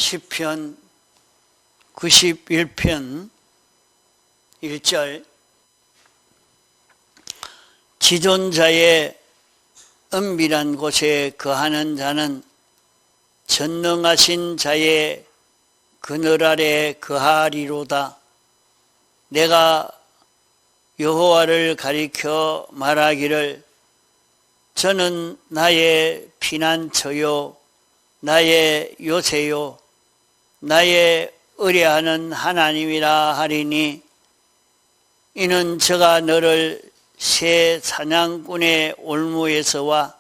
시편 91편 1절 지존자의 은밀한 곳에 거하는 자는 전능하신 자의 그늘 아래 거하리로다. 내가 여호와를 가리켜 말하기를 저는 나의 피난처요 나의 요새요 나의 의뢰하는 하나님이라 하리니 이는 저가 너를 새 사냥꾼의 올무에서와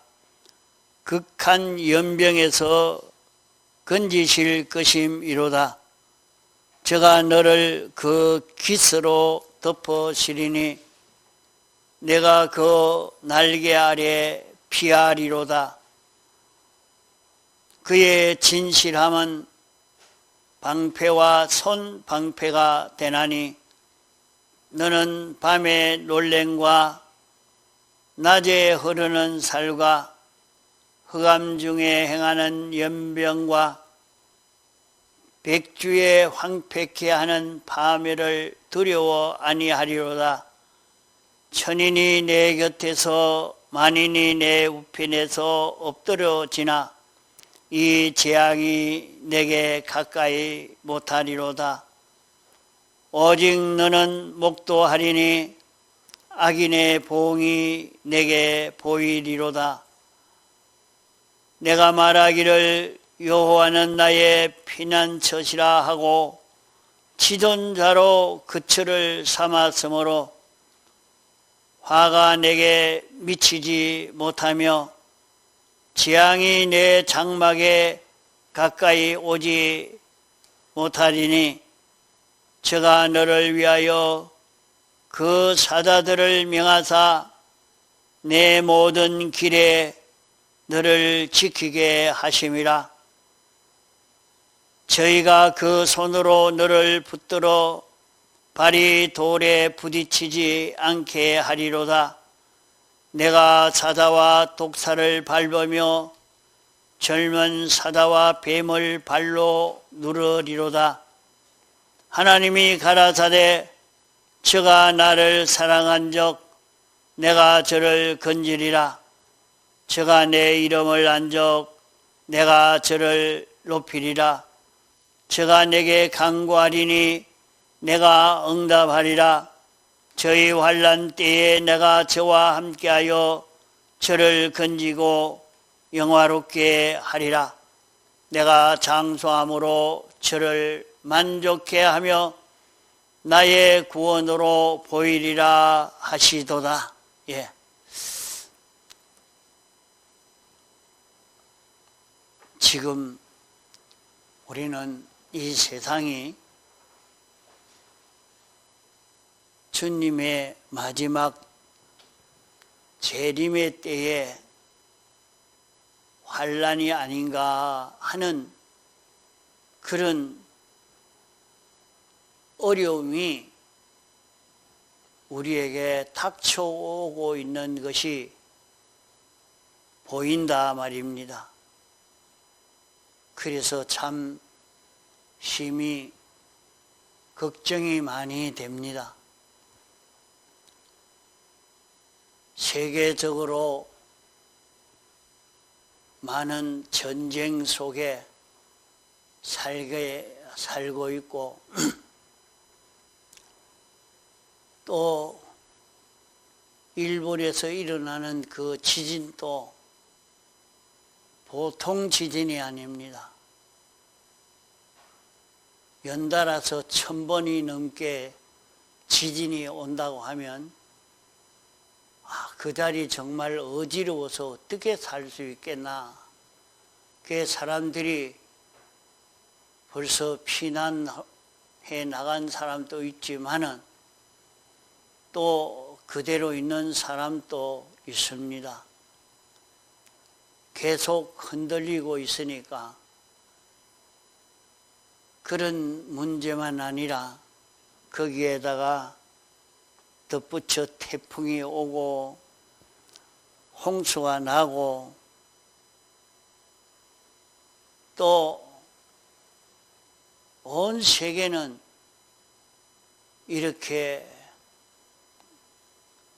극한 연병에서 건지실 것임이로다. 저가 너를 그 깃으로 덮어시리니 내가 그 날개 아래 피하리로다. 그의 진실함은 방패와 손방패가 되나니 너는 밤의 놀램과 낮에 흐르는 살과 흑암 중에 행하는 연병과 백주에 황폐케 하는 파멸을 두려워 아니하리로다. 천인이 내 곁에서 만인이 내 우편에서 엎드려지나 이 재앙이 내게 가까이 못하리로다. 오직 너는 목도하리니 악인의 보응이 내게 보이리로다. 내가 말하기를 여호와는 나의 피난처시라 하고 지존자로 그처를 삼았으므로 화가 내게 미치지 못하며 재앙이 내 장막에 가까이 오지 못하리니 저가 너를 위하여 그 사자들을 명하사 내 모든 길에 너를 지키게 하심이라. 저희가 그 손으로 너를 붙들어 발이 돌에 부딪히지 않게 하리로다. 내가 사자와 독사를 밟으며 젊은 사자와 뱀을 발로 누르리로다. 하나님이 가라사대 저가 나를 사랑한 적 내가 저를 건지리라. 저가 내 이름을 안 적 내가 저를 높이리라. 저가 내게 간구하리니 내가 응답하리라. 저희 환난 때에 내가 저와 함께하여 저를 건지고 영화롭게 하리라. 내가 장수함으로 저를 만족해 하며 나의 구원으로 보이리라 하시도다. 예. 지금 우리는 이 세상이 주님의 마지막 재림의 때에 환난이 아닌가 하는 그런 어려움이 우리에게 닥쳐오고 있는 것이 보인다 말입니다. 그래서 참 심히 걱정이 많이 됩니다. 세계적으로 많은 전쟁 속에 살고 있고 또 일본에서 일어나는 그 지진도 보통 지진이 아닙니다. 연달아서 1000번이 넘게 지진이 온다고 하면 그 자리 정말 어지러워서 어떻게 살 수 있겠나. 그 사람들이 벌써 피난해 나간 사람도 있지만은 또 그대로 있는 사람도 있습니다. 계속 흔들리고 있으니까 그런 문제만 아니라 거기에다가 덧붙여 태풍이 오고 홍수가 나고 또 온 세계는 이렇게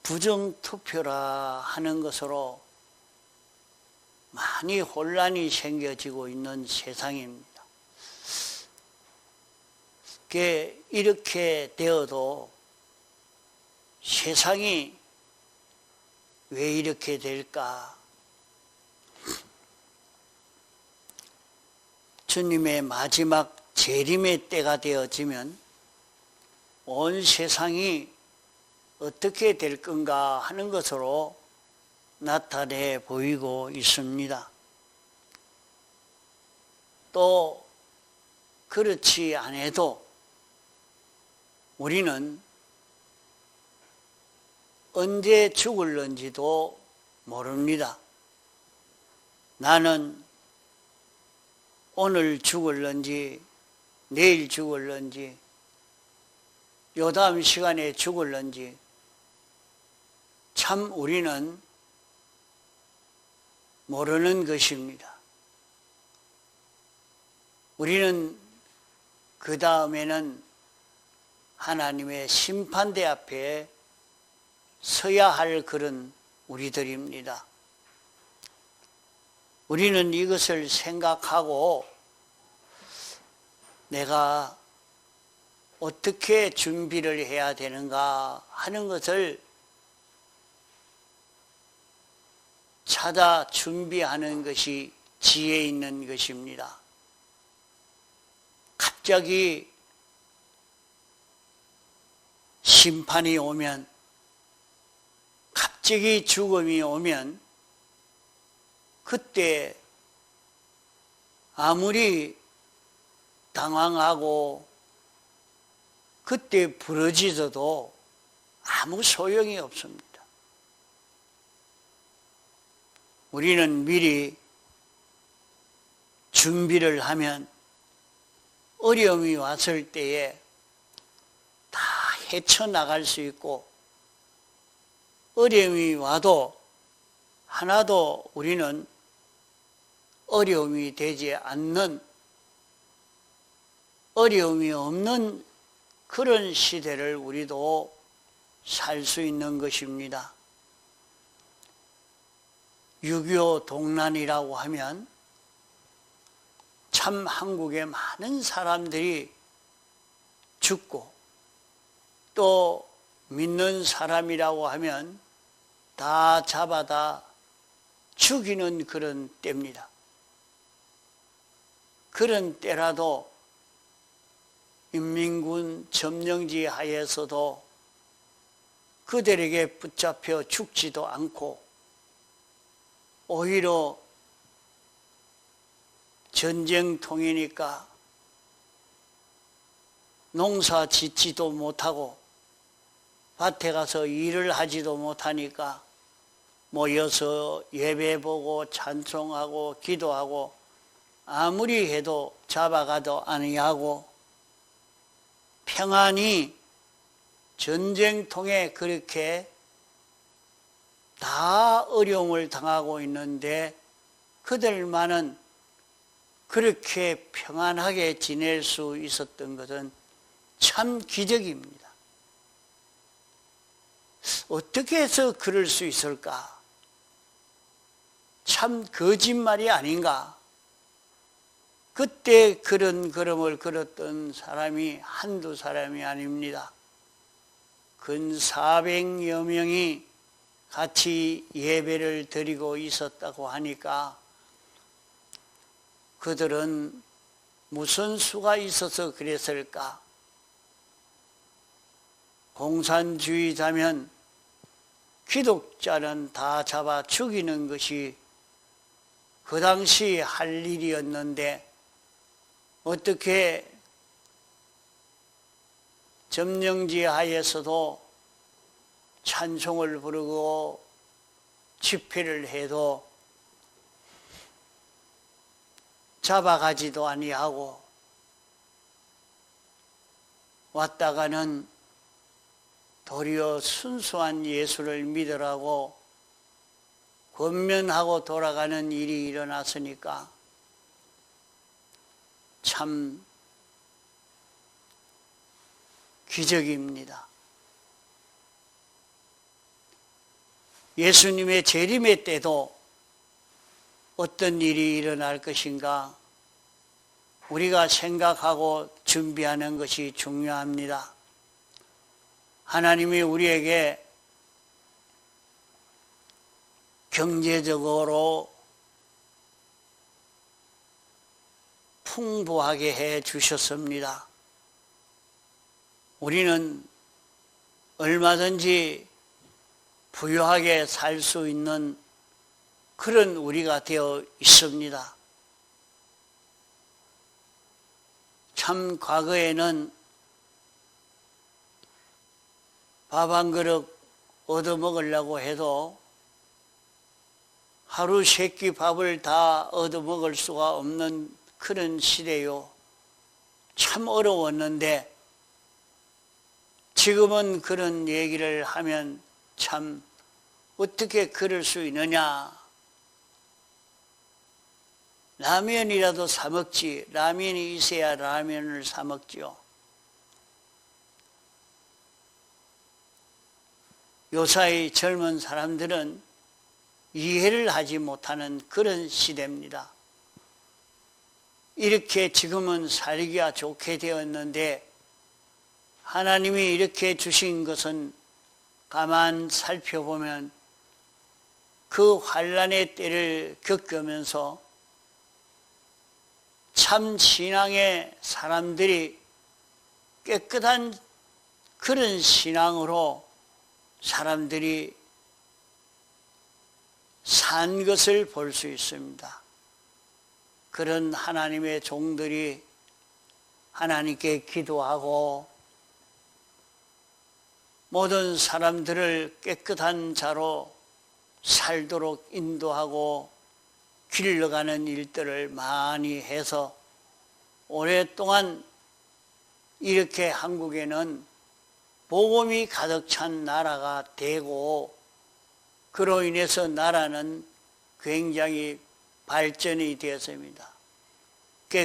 부정투표라 하는 것으로 많이 혼란이 생겨지고 있는 세상입니다. 이렇게 되어도 세상이 왜 이렇게 될까? 주님의 마지막 재림의 때가 되어지면 온 세상이 어떻게 될 건가 하는 것으로 나타내 보이고 있습니다. 또 그렇지 않아도 우리는 언제 죽을는지도 모릅니다. 나는 오늘 죽을는지 내일 죽을는지 요 다음 시간에 죽을는지 참 우리는 모르는 것입니다. 우리는 그 다음에는 하나님의 심판대 앞에 서야 할 그런 우리들입니다. 우리는 이것을 생각하고 내가 어떻게 준비를 해야 되는가 하는 것을 찾아 준비하는 것이 지혜 있는 것입니다. 갑자기 심판이 오면, 갑자기 죽음이 오면 그때 아무리 당황하고 그때 부러지셔도 아무 소용이 없습니다. 우리는 미리 준비를 하면 어려움이 왔을 때에 다 헤쳐나갈 수 있고, 어려움이 와도 하나도 우리는 어려움이 되지 않는, 어려움이 없는 그런 시대를 우리도 살 수 있는 것입니다. 6.25 동란이라고 하면 참 한국에 많은 사람들이 죽고, 또 믿는 사람이라고 하면 다 잡아다 죽이는 그런 때입니다. 그런 때라도 인민군 점령지 하에서도 그들에게 붙잡혀 죽지도 않고, 오히려 전쟁통이니까 농사 짓지도 못하고 밭에 가서 일을 하지도 못하니까 모여서 예배 보고 찬송하고 기도하고 아무리 해도 잡아가도 아니하고, 평안히 전쟁통에 그렇게 다 어려움을 당하고 있는데 그들만은 그렇게 평안하게 지낼 수 있었던 것은 참 기적입니다. 어떻게 해서 그럴 수 있을까? 참 거짓말이 아닌가? 그때 그런 걸음을 걸었던 사람이 한두 사람이 아닙니다. 근 400여 명이 같이 예배를 드리고 있었다고 하니까 그들은 무슨 수가 있어서 그랬을까? 공산주의자면 기독자는 다 잡아 죽이는 것이 그 당시 할 일이었는데 어떻게 점령지 하에서도 찬송을 부르고 집회를 해도 잡아가지도 아니하고, 왔다가는 도리어 순수한 예수를 믿으라고 권면하고 돌아가는 일이 일어났으니까 참 기적입니다. 예수님의 재림의 때도 어떤 일이 일어날 것인가 우리가 생각하고 준비하는 것이 중요합니다. 하나님이 우리에게 경제적으로 풍부하게 해 주셨습니다. 우리는 얼마든지 부유하게 살 수 있는 그런 우리가 되어 있습니다. 참 과거에는 밥 한 그릇 얻어먹으려고 해도 하루 세 끼 밥을 다 얻어먹을 수가 없는 그런 시대요. 참 어려웠는데 지금은 그런 얘기를 하면 참 어떻게 그럴 수 있느냐. 라면이라도 사 먹지. 라면이 있어야 라면을 사 먹지요. 요사이 젊은 사람들은 이해를 하지 못하는 그런 시대입니다. 이렇게 지금은 살기가 좋게 되었는데 하나님이 이렇게 주신 것은 가만 살펴보면 그 환난의 때를 겪으면서 참 신앙의 사람들이 깨끗한 그런 신앙으로 사람들이 산 것을 볼 수 있습니다. 그런 하나님의 종들이 하나님께 기도하고 모든 사람들을 깨끗한 자로 살도록 인도하고 길러가는 일들을 많이 해서 오랫동안 이렇게 한국에는 복음이 가득 찬 나라가 되고 그로 인해서 나라는 굉장히 발전이 되었습니다.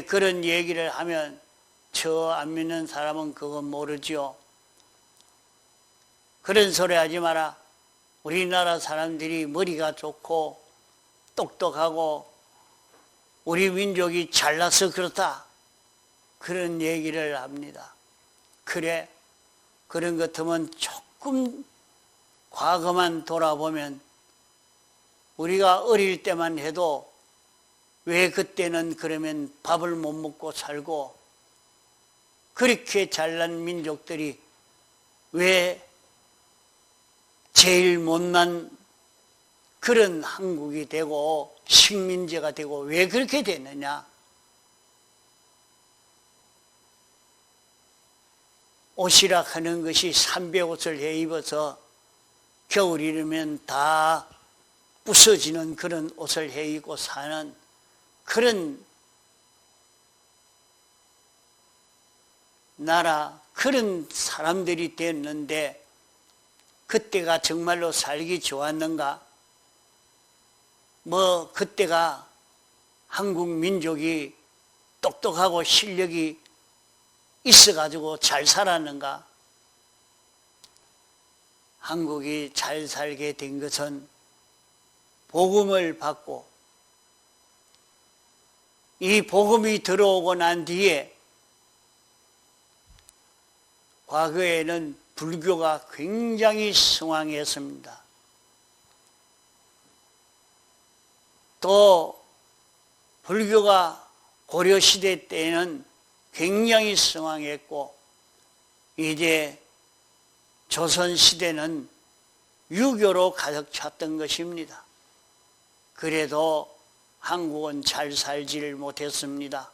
그런 얘기를 하면 저 안 믿는 사람은 그건 모르죠. 그런 소리 하지 마라. 우리나라 사람들이 머리가 좋고 똑똑하고 우리 민족이 잘나서 그렇다. 그런 얘기를 합니다. 그래, 그런 것 같으면 조금 과거만 돌아보면 우리가 어릴 때만 해도 왜 그때는 그러면 밥을 못 먹고 살고 그렇게 잘난 민족들이 왜 제일 못난 그런 한국이 되고 식민지가 되고 왜 그렇게 됐느냐. 옷이라 하는 것이 300옷을 해 입어서 겨울이면 다 부서지는 그런 옷을 해 입고 사는 그런 나라, 그런 사람들이 됐는데 그때가 정말로 살기 좋았는가? 뭐 그때가 한국 민족이 똑똑하고 실력이 있어가지고 잘 살았는가? 한국이 잘 살게 된 것은 복음을 받고 이 복음이 들어오고 난 뒤에 과거에는 불교가 굉장히 성황했습니다. 또 불교가 고려시대 때에는 굉장히 성황했고 이제 조선시대는 유교로 가득 찼던 것입니다. 그래도 한국은 잘 살지를 못했습니다.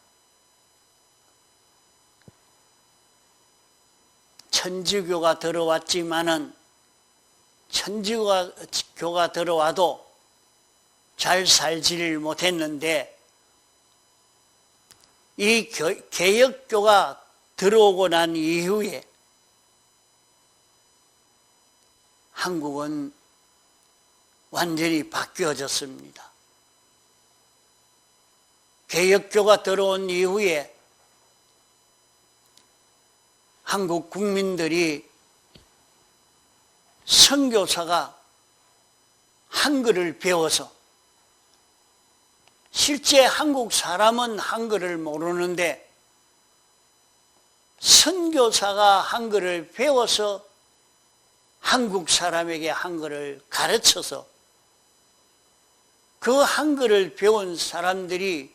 천주교가 들어왔지만은 천주교가 들어와도 잘 살지를 못했는데 이 개혁교가 들어오고 난 이후에 한국은 완전히 바뀌어졌습니다. 개혁교가 들어온 이후에 한국 국민들이 선교사가 한글을 배워서, 실제 한국 사람은 한글을 모르는데 선교사가 한글을 배워서 한국 사람에게 한글을 가르쳐서 그 한글을 배운 사람들이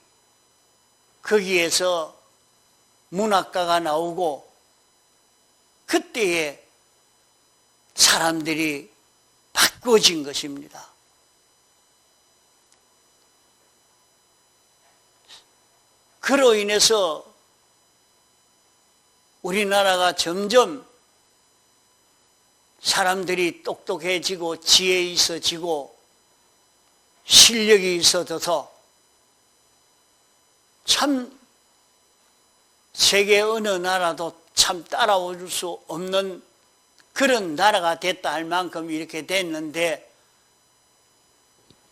거기에서 문학가가 나오고, 그때에 사람들이 바꿔진 것입니다. 그로 인해서 우리나라가 점점 사람들이 똑똑해지고 지혜 있어지고 실력이 있어져서 참 세계 어느 나라도 참 따라올 수 없는 그런 나라가 됐다 할 만큼 이렇게 됐는데,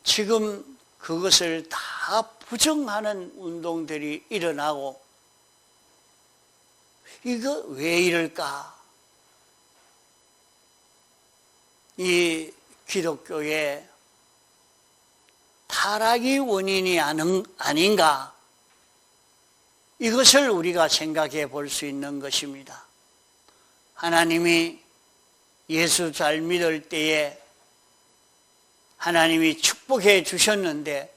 지금 그것을 다 부정하는 운동들이 일어나고, 이거 왜 이럴까? 이 기독교의 타락이 원인이 아닌가? 이것을 우리가 생각해 볼 수 있는 것입니다. 하나님이 예수 잘 믿을 때에 하나님이 축복해 주셨는데,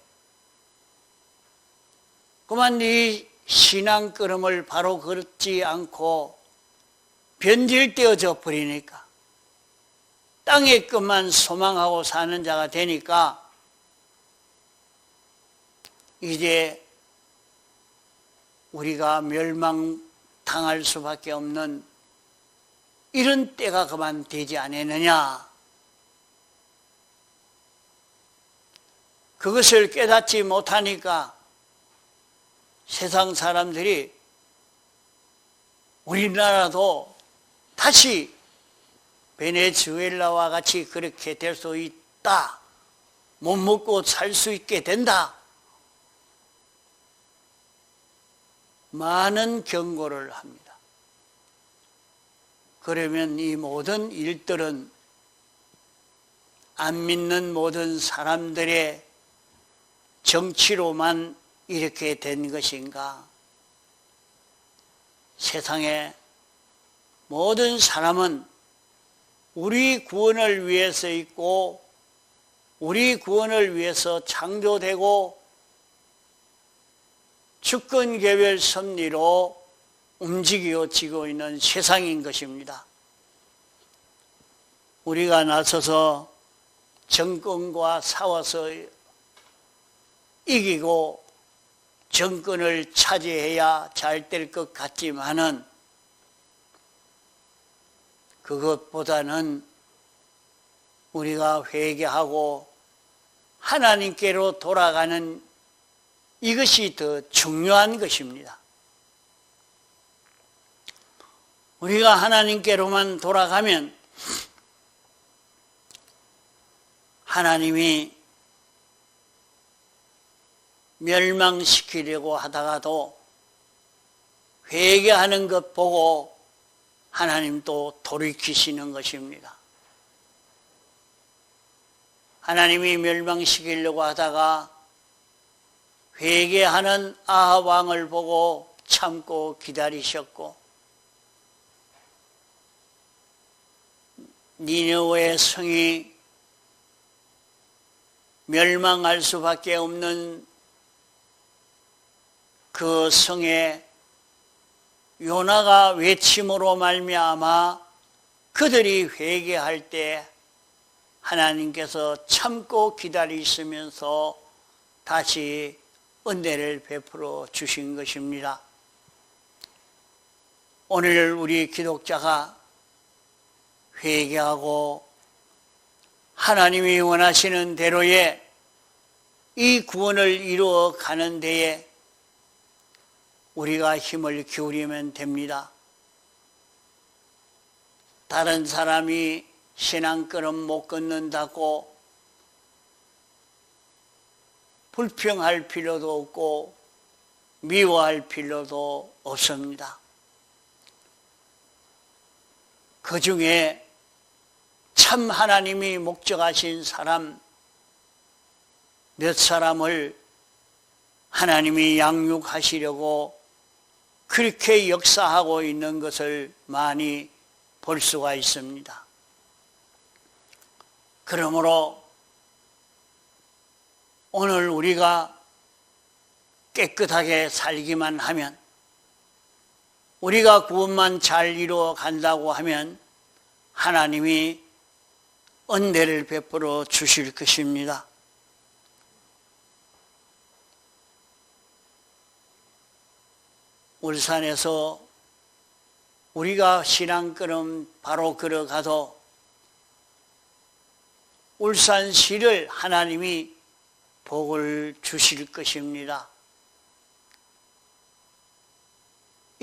그만 이 신앙 걸음을 바로 걷지 않고 변질되어져 버리니까, 땅의 것만 소망하고 사는 자가 되니까 이제 우리가 멸망당할 수밖에 없는 이런 때가 그만 되지 않았느냐. 그것을 깨닫지 못하니까 세상 사람들이 우리나라도 다시 베네수엘라와 같이 그렇게 될 수 있다, 못 먹고 살 수 있게 된다, 많은 경고를 합니다. 그러면 이 모든 일들은 안 믿는 모든 사람들의 정치로만 이렇게 된 것인가? 세상의 모든 사람은 우리 구원을 위해서 있고, 우리 구원을 위해서 창조되고 주권개별 섭리로 움직여지고 있는 세상인 것입니다. 우리가 나서서 정권과 싸워서 이기고 정권을 차지해야 잘 될 것 같지만은, 그것보다는 우리가 회개하고 하나님께로 돌아가는 이것이 더 중요한 것입니다. 우리가 하나님께로만 돌아가면 하나님이 멸망시키려고 하다가도 회개하는 것 보고 하나님도 돌이키시는 것입니다. 하나님이 멸망시키려고 하다가 회개하는 아합 왕을 보고 참고 기다리셨고, 니느웨 성이 멸망할 수밖에 없는 그 성에 요나가 외침으로 말미암아 그들이 회개할 때 하나님께서 참고 기다리시면서 다시 은혜를 베풀어 주신 것입니다. 오늘 우리 기독자가 회개하고 하나님이 원하시는 대로의 이 구원을 이루어 가는 데에 우리가 힘을 기울이면 됩니다. 다른 사람이 신앙걸음 못 걷는다고 불평할 필요도 없고 미워할 필요도 없습니다. 그 중에 참 하나님이 목적하신 사람 몇 사람을 하나님이 양육하시려고 그렇게 역사하고 있는 것을 많이 볼 수가 있습니다. 그러므로 오늘 우리가 깨끗하게 살기만 하면, 우리가 구원만 잘 이루어 간다고 하면 하나님이 은혜를 베풀어 주실 것입니다. 울산에서 우리가 신앙걸음 바로 걸어가도 울산시를 하나님이 복을 주실 것입니다.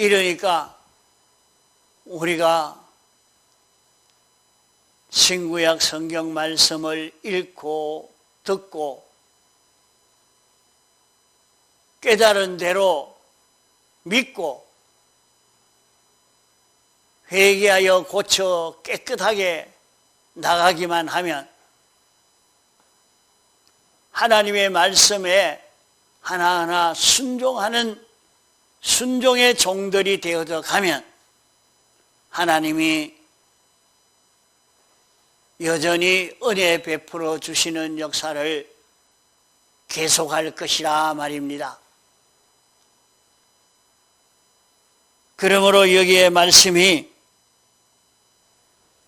이러니까 우리가 신구약 성경 말씀을 읽고 듣고 깨달은 대로 믿고 회개하여 고쳐 깨끗하게 나가기만 하면 하나님의 말씀에 하나하나 순종하는 순종의 종들이 되어져 가면 하나님이 여전히 은혜 베풀어 주시는 역사를 계속할 것이라 말입니다. 그러므로 여기에 말씀이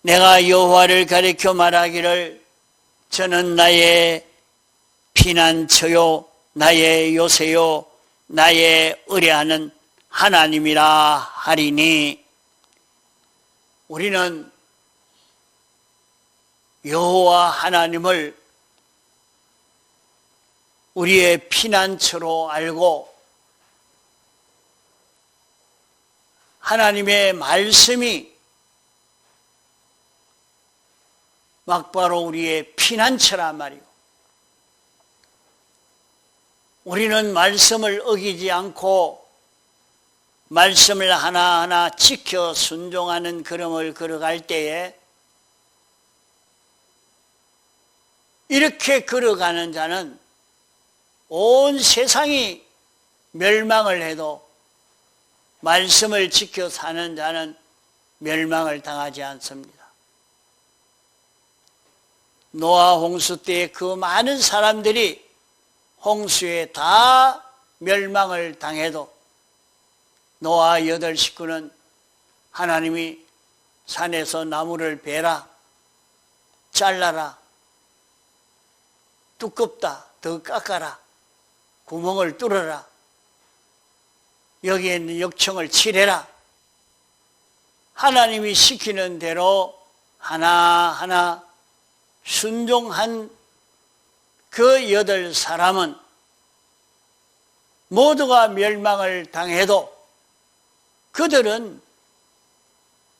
내가 여호와를 가리켜 말하기를 저는 나의 피난처요 나의 요새요 나의 의뢰하는 하나님이라 하리니, 우리는 여호와 하나님을 우리의 피난처로 알고 하나님의 말씀이 막바로 우리의 피난처란 말이고, 우리는 말씀을 어기지 않고 말씀을 하나하나 지켜 순종하는 걸음을 걸어갈 때에 이렇게 걸어가는 자는 온 세상이 멸망을 해도 말씀을 지켜 사는 자는 멸망을 당하지 않습니다. 노아 홍수 때에 그 많은 사람들이 홍수에 다 멸망을 당해도 노아 8 식구는 하나님이 산에서 나무를 베라, 잘라라, 두껍다, 더 깎아라, 구멍을 뚫어라, 여기에 있는 역청을 칠해라, 하나님이 시키는 대로 하나하나 순종한 그 8 사람은 모두가 멸망을 당해도 그들은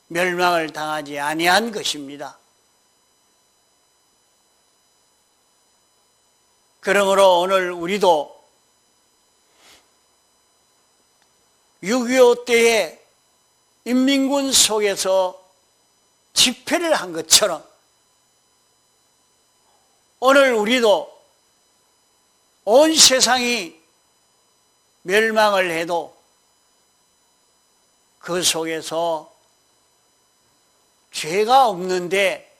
멸망을 당하지 아니한 것입니다. 그러므로 오늘 우리도 6.25 때에 인민군 속에서 집회를 한 것처럼 오늘 우리도 온 세상이 멸망을 해도 그 속에서 죄가 없는데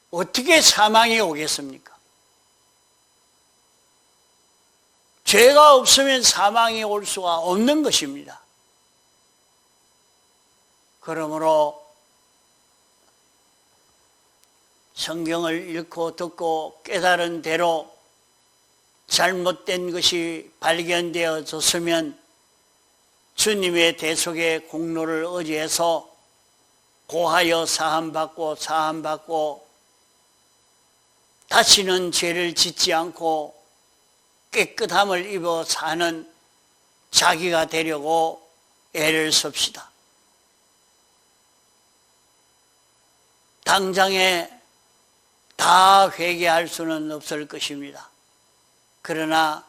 어떻게 사망이 오겠습니까? 죄가 없으면 사망이 올 수가 없는 것입니다. 그러므로 성경을 읽고 듣고 깨달은 대로 잘못된 것이 발견되어졌으면 주님의 대속의 공로를 의지해서 고하여 사함받고 다시는 죄를 짓지 않고 깨끗함을 입어 사는 자기가 되려고 애를 씁시다. 당장에 다 회개할 수는 없을 것입니다. 그러나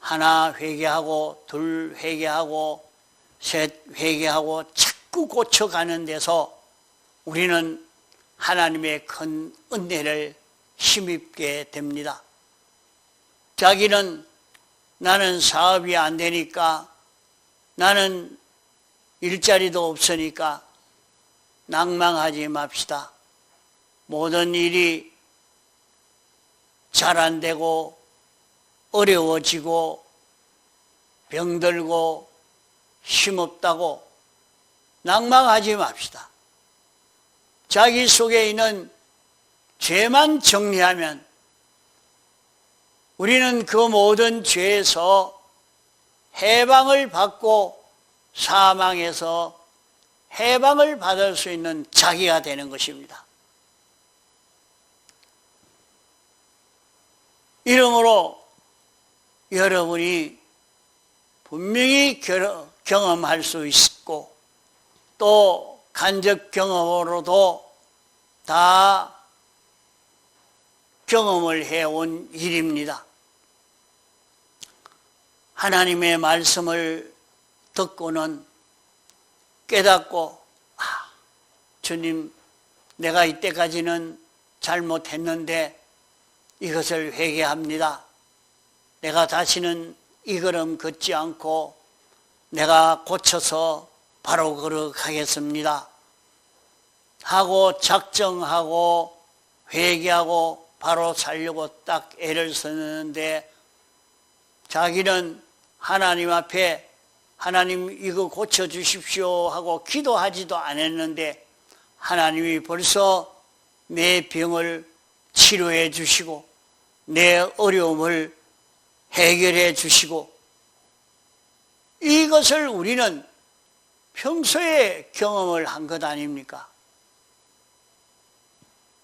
하나 회개하고 둘 회개하고 셋 회개하고 자꾸 고쳐가는 데서 우리는 하나님의 큰 은혜를 힘입게 됩니다. 자기는 나는 사업이 안 되니까, 나는 일자리도 없으니까 낭망하지 맙시다. 모든 일이 잘 안 되고 어려워지고 병들고 힘없다고 낭망하지 맙시다. 자기 속에 있는 죄만 정리하면 우리는 그 모든 죄에서 해방을 받고 사망에서 해방을 받을 수 있는 자기가 되는 것입니다. 이러므로 여러분이 분명히 경험할 수 있고 또 간접 경험으로도 다 경험을 해온 일입니다. 하나님의 말씀을 듣고는 깨닫고 주님, 내가 이때까지는 잘못했는데 이것을 회개합니다. 내가 다시는 이 걸음 걷지 않고 내가 고쳐서 바로 걸어가겠습니다 하고 작정하고 회개하고 바로 살려고 딱 애를 쓰는데 자기는 하나님 앞에 하나님 이거 고쳐주십시오 하고 기도하지도 않았는데 하나님이 벌써 내 병을 치료해 주시고 내 어려움을 해결해 주시고 이것을 우리는 평소에 경험을 한 것 아닙니까?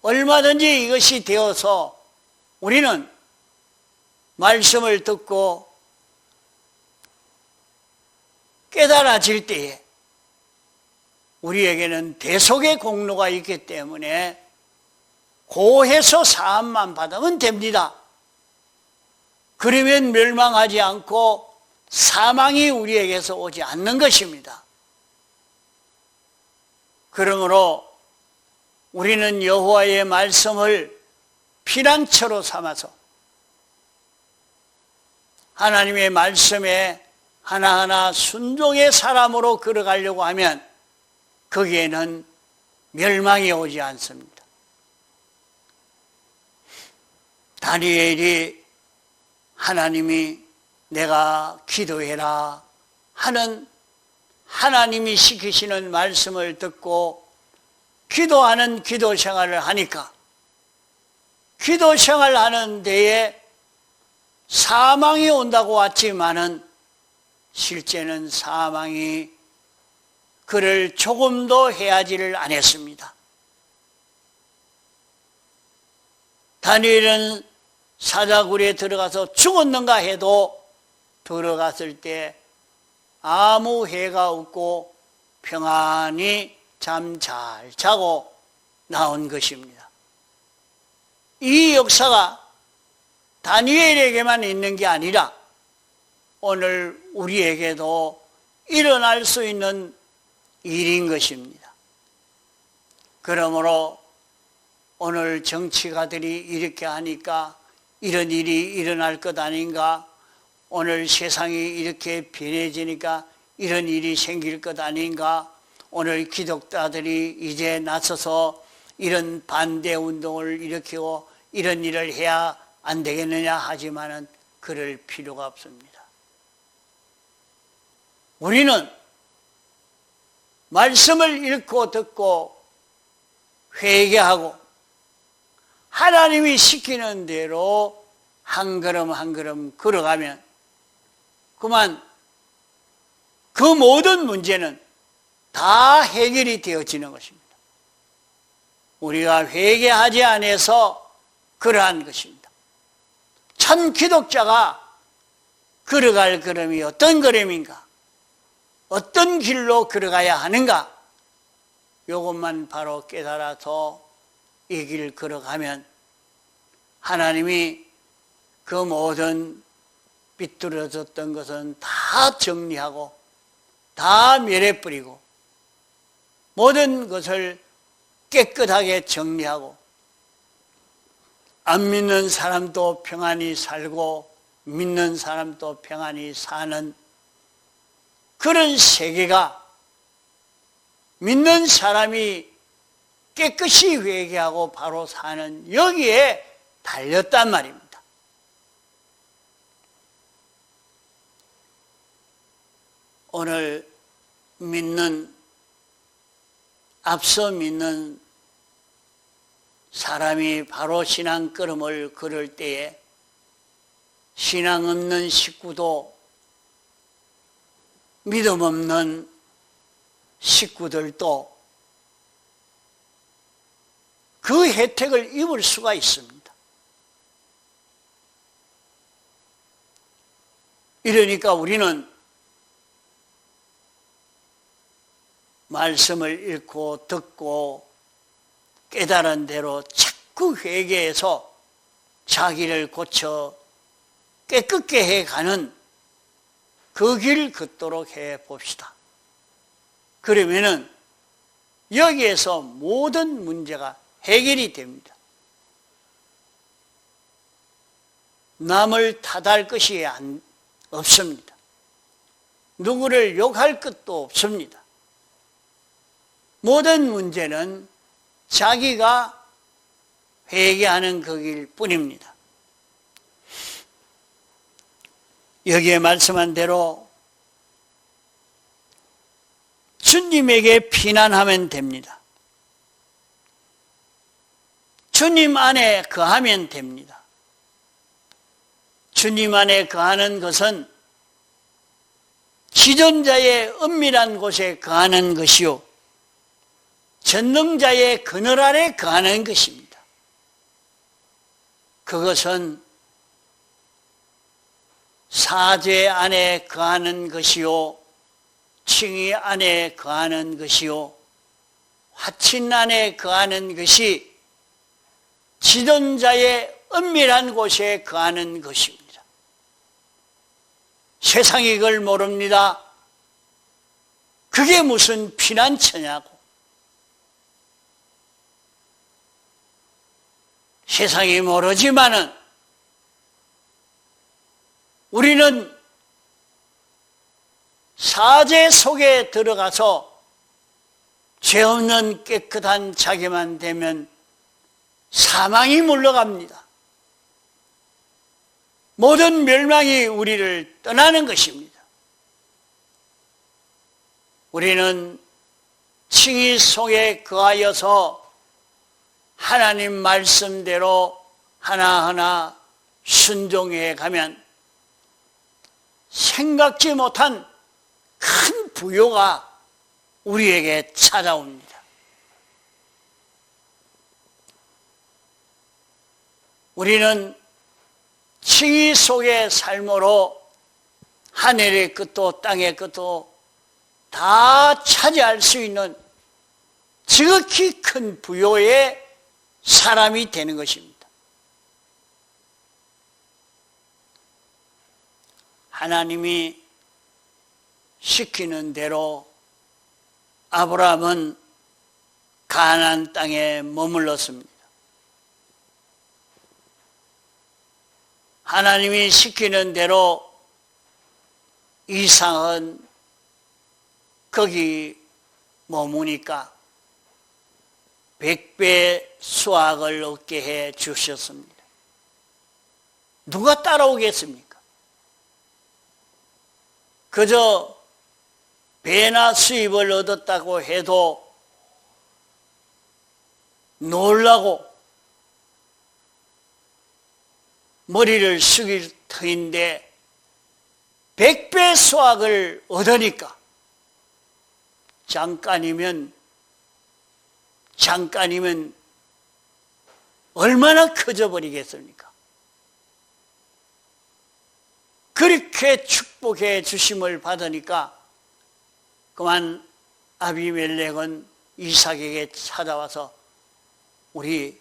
얼마든지 이것이 되어서 우리는 말씀을 듣고 깨달아질 때에 우리에게는 대속의 공로가 있기 때문에 고해서 사함만 받으면 됩니다. 그러면 멸망하지 않고 사망이 우리에게서 오지 않는 것입니다. 그러므로 우리는 여호와의 말씀을 피난처로 삼아서 하나님의 말씀에 하나하나 순종의 사람으로 걸어가려고 하면 거기에는 멸망이 오지 않습니다. 다니엘이 하나님이 내가 기도해라 하는 하나님이 시키시는 말씀을 듣고 기도하는 기도 생활을 하니까 기도 생활하는 데에 사망이 온다고 왔지만은 실제는 사망이 그를 조금도 해하지를 않았습니다. 다니엘은 사자굴에 들어가서 죽었는가 해도 들어갔을 때 아무 해가 없고 평안히 잠 잘 자고 나온 것입니다. 이 역사가 다니엘에게만 있는 게 아니라 오늘 우리에게도 일어날 수 있는 일인 것입니다. 그러므로 오늘 정치가들이 이렇게 하니까 이런 일이 일어날 것 아닌가, 오늘 세상이 이렇게 변해지니까 이런 일이 생길 것 아닌가, 오늘 기독자들이 이제 나서서 이런 반대 운동을 일으키고 이런 일을 해야 안 되겠느냐 하지만은 그럴 필요가 없습니다. 우리는 말씀을 읽고 듣고 회개하고 하나님이 시키는 대로 한 걸음 한 걸음 걸어가면 그만 그 모든 문제는 다 해결이 되어지는 것입니다. 우리가 회개하지 않아서 그러한 것입니다. 참 기독자가 걸어갈 걸음이 어떤 걸음인가, 어떤 길로 걸어가야 하는가, 이것만 바로 깨달아서 이 길 걸어가면 하나님이 그 모든 삐뚤어졌던 것은 다 정리하고 다 멸해버리고 모든 것을 깨끗하게 정리하고 안 믿는 사람도 평안히 살고 믿는 사람도 평안히 사는 그런 세계가 믿는 사람이 깨끗이 회개하고 바로 사는 여기에 달렸단 말입니다. 오늘 앞서 믿는 사람이 바로 신앙 걸음을 걸을 때에 신앙 없는 식구도 믿음 없는 식구들도 그 혜택을 입을 수가 있습니다. 이러니까 우리는 말씀을 읽고 듣고 깨달은 대로 자꾸 회개해서 자기를 고쳐 깨끗게 해가는 그 길 걷도록 해봅시다. 그러면은 여기에서 모든 문제가 해결이 됩니다. 남을 탓할 것이 없습니다. 누구를 욕할 것도 없습니다. 모든 문제는 자기가 회개하는 그 길 뿐입니다. 여기에 말씀한 대로 주님에게 피난하면 됩니다. 주님 안에 거하면 됩니다. 주님 안에 거하는 것은 지존자의 은밀한 곳에 거하는 것이요 전능자의 그늘 아래 거하는 것입니다. 그것은 사죄 안에 거하는 것이요 칭의 안에 거하는 것이요 화친 안에 거하는 것이 지존자의 은밀한 곳에 거하는 것입니다. 세상이 그걸 모릅니다. 그게 무슨 피난처냐고. 세상이 모르지만은 우리는 사죄 속에 들어가서 죄 없는 깨끗한 자기만 되면 사망이 물러갑니다. 모든 멸망이 우리를 떠나는 것입니다. 우리는 칭의 속에 거하여서 하나님 말씀대로 하나하나 순종해 가면 생각지 못한 큰 부요가 우리에게 찾아옵니다. 우리는 칭의 속의 삶으로 하늘의 끝도 땅의 끝도 다 차지할 수 있는 지극히 큰 부요의 사람이 되는 것입니다. 하나님이 시키는 대로 아브라함은 가나안 땅에 머물렀습니다. 하나님이 시키는 대로 이삭은 거기 머무니까 100배 수확을 얻게 해 주셨습니다. 누가 따라오겠습니까? 그저 배나 수입을 얻었다고 해도 놀라고 머리를 숙일 터인데 100배 수확을 얻으니까 잠깐이면 얼마나 커져버리겠습니까? 그렇게 축복해 주심을 받으니까 그만 아비멜렉은 이삭에게 찾아와서 우리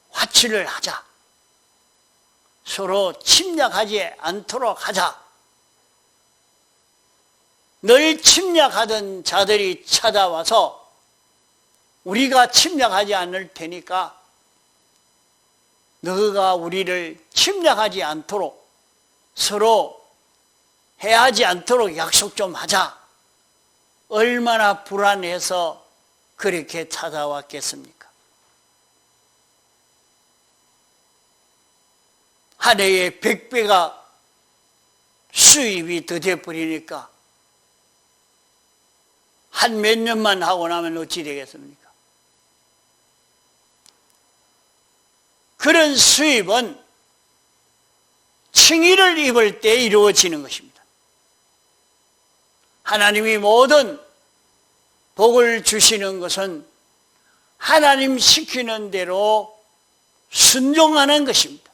화치를 하자. 서로 침략하지 않도록 하자. 늘 침략하던 자들이 찾아와서 우리가 침략하지 않을 테니까 너가 우리를 침략하지 않도록 서로 해하지 않도록 약속 좀 하자. 얼마나 불안해서 그렇게 찾아왔겠습니까? 한 해에 100배가 수입이 더 돼버리니까 한 몇 년만 하고 나면 어찌 되겠습니까? 그런 수입은 칭의를 입을 때 이루어지는 것입니다. 하나님이 모든 복을 주시는 것은 하나님 시키는 대로 순종하는 것입니다.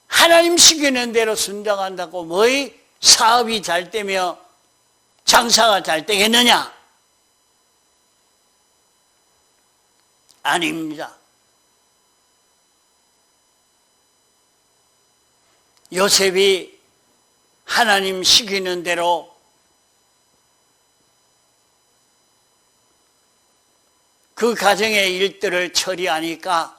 하나님 시키는 대로 순종한다고 뭐의 사업이 잘 되며 장사가 잘 되겠느냐? 아닙니다. 요셉이 하나님 시키는 대로 그 가정의 일들을 처리하니까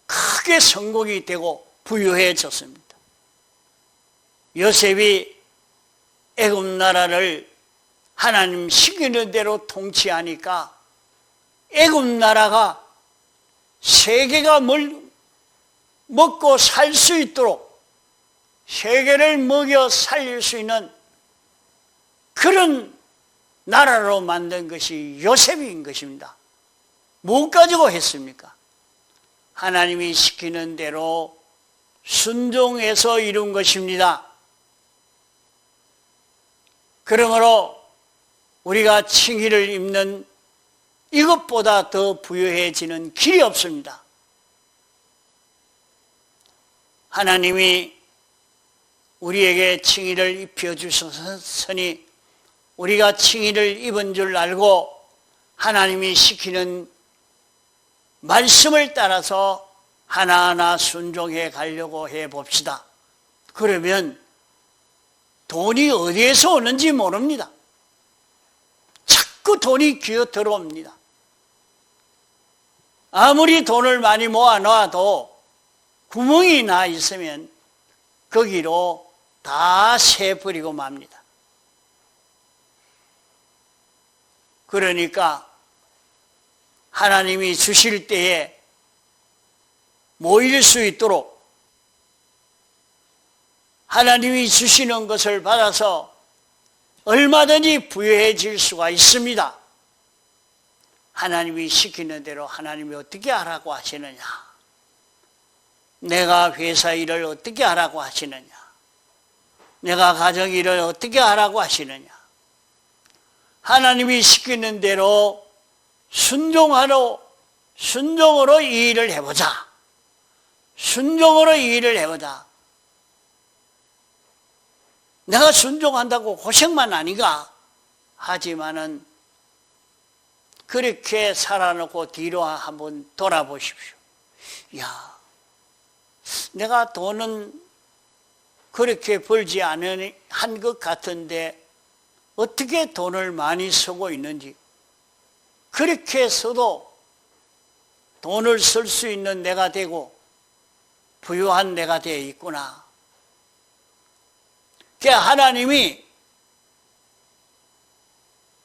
크게 성공이 되고 부유해졌습니다. 요셉이 애굽 나라를 하나님 시키는 대로 통치하니까 애굽 나라가 세계가 먹고 살 수 있도록 세계를 먹여 살릴 수 있는 그런 나라로 만든 것이 요셉인 것입니다. 뭐 가지고 했습니까? 하나님이 시키는 대로 순종해서 이룬 것입니다. 그러므로 우리가 칭의를 입는 이것보다 더 부유해지는 길이 없습니다. 하나님이 우리에게 칭의를 입혀주셨으니 우리가 칭의를 입은 줄 알고 하나님이 시키는 말씀을 따라서 하나하나 순종해 가려고 해봅시다. 그러면 돈이 어디에서 오는지 모릅니다. 자꾸 돈이 기어 들어옵니다. 아무리 돈을 많이 모아놔도 구멍이 나 있으면 거기로 다 새버리고 맙니다. 그러니까 하나님이 주실 때에 모일 수 있도록 하나님이 주시는 것을 받아서 얼마든지 부유해질 수가 있습니다. 하나님이 시키는 대로 하나님이 어떻게 하라고 하시느냐? 내가 회사 일을 어떻게 하라고 하시느냐? 내가 가정 일을 어떻게 하라고 하시느냐? 하나님이 시키는 대로 순종으로 이 일을 해보자. 순종으로 이 일을 해보자. 내가 순종한다고 고생만 아니가? 하지만은 그렇게 살아놓고 뒤로 한번 돌아보십시오. 야, 내가 돈은 그렇게 벌지 않은 것 같은데 어떻게 돈을 많이 쓰고 있는지, 그렇게 써도 돈을 쓸 수 있는 내가 되고 부유한 내가 되어 있구나. 그러니까 하나님이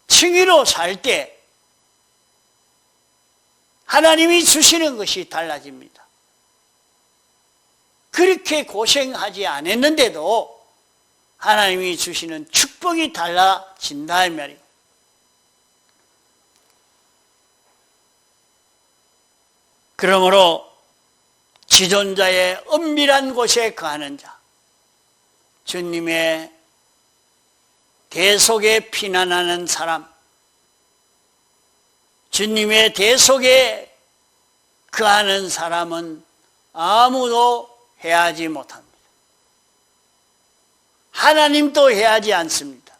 칭의로 살 때 하나님이 주시는 것이 달라집니다. 그렇게 고생하지 않았는데도 하나님이 주시는 축복이 달라진다 이 말이에요. 그러므로 지존자의 은밀한 곳에 거하는 자, 주님의 대속에 피난하는 사람, 주님의 대속에 거하는 사람은 아무도 해하지 못합니다. 하나님도 해하지 않습니다.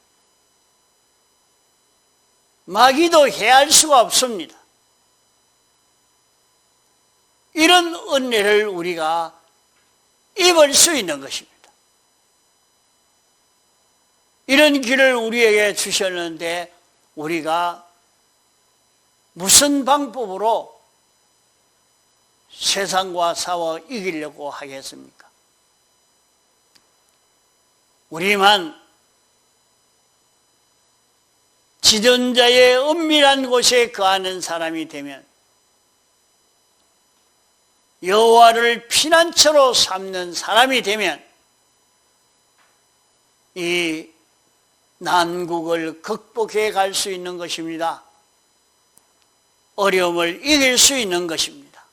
마귀도 해할 수가 없습니다. 이런 은혜를 우리가 입을 수 있는 것입니다. 이런 길을 우리에게 주셨는데 우리가 무슨 방법으로 세상과 싸워 이기려고 하겠습니까? 우리만 지존자의 은밀한 곳에 거하는 사람이 되면, 여호와를 피난처로 삼는 사람이 되면 이 난국을 극복해 갈 수 있는 것입니다. 어려움을 이길 수 있는 것입니다.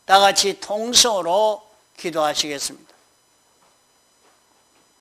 다 같이 통성으로 기도하시겠습니다.